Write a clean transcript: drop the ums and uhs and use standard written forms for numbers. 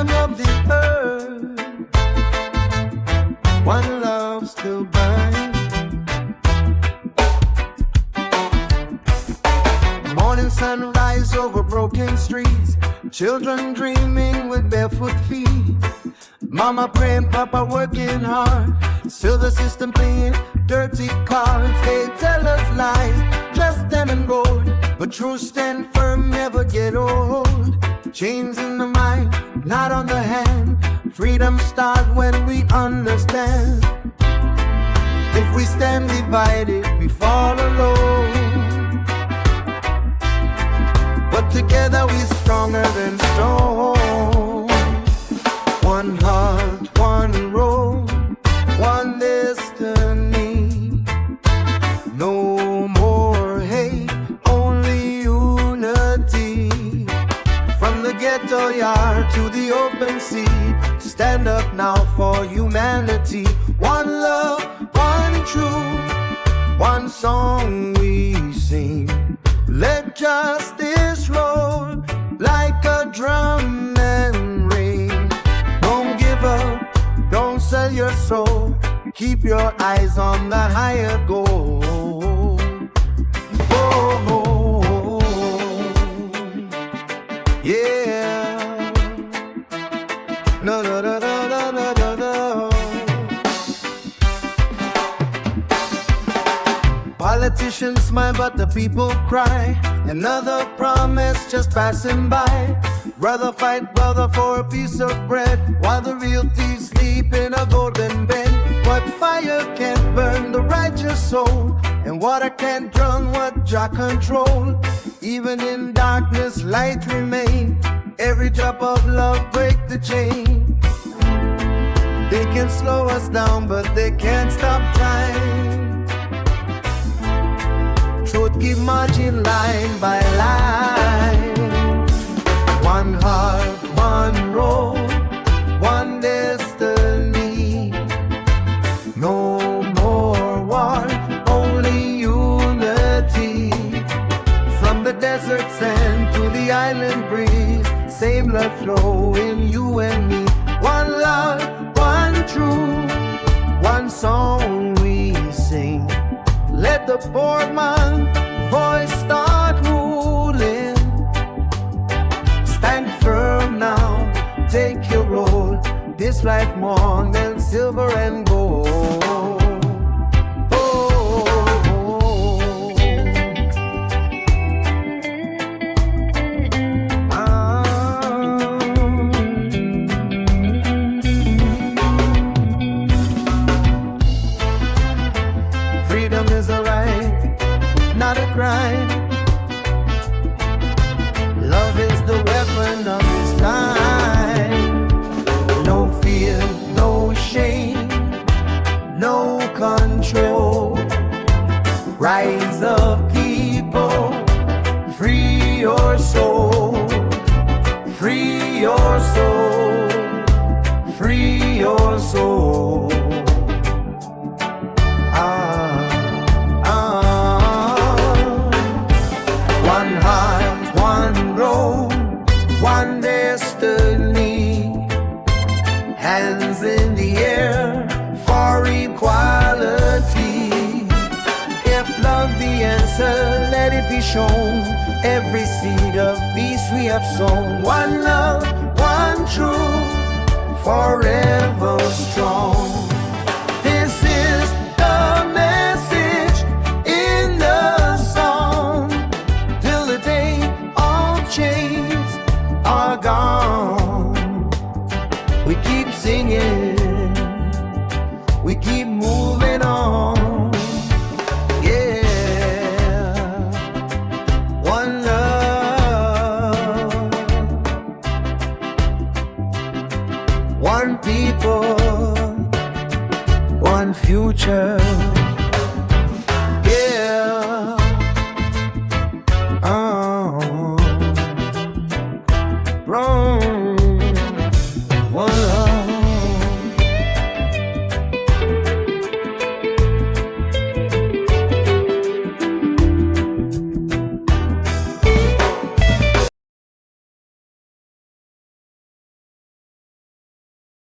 freedom of the earth. One love still burns. Morning sunrise over broken streets, children dreaming with barefoot feet. Mama praying, Papa working hard, still the system playing dirty cards. They tell us lies, just them and gold, but truth stand firm, never get old. Chains in the mind, not on the hand. Freedom starts when we understand. If we stand divided, we fall alone, but together we're stronger than stone. One heart, one road, one destiny. No more hate, only unity. From the ghetto yard to the open sea, stand up now for humanity. One love, one truth, one song we sing. Let justice roll like a drum and ring. Don't give up, don't sell your soul. Keep your eyes on the higher goal. Oh, oh, oh. Yeah. No, no, no, no, no, no, no, no. Politicians smile, but the people cry. Another promise just passing by. Brother fight brother for a piece of bread, while the real thieves sleep in a golden bed. But fire can't burn the righteous soul, and water can't drown what Jah control. Even in darkness, light remain. Every drop of love break the chain. They can slow us down, but they can't stop time. Truth keep marching line by line. One heart, one road, one destiny. No more war, only unity. From the desert sand to the island breeze, same blood flow in you and me. One love, one truth, one song we sing. Let the poor man voice start ruling. Stand firm now, take your role. This life more than silver and gold. Freedom is a right, not a crime. Love is the weapon of this time. No fear, no shame, no control. Rise up, people, free your soul. Free your soul, free your soul. One heart, one road, one destiny. Hands in the air for equality. If love the answer, let it be shown. Every seed of peace we have sown. One love, one truth, forever strong. This is the message in the song. Till the day all chains are gone. We keep singing, we keep moving on. One people, one future.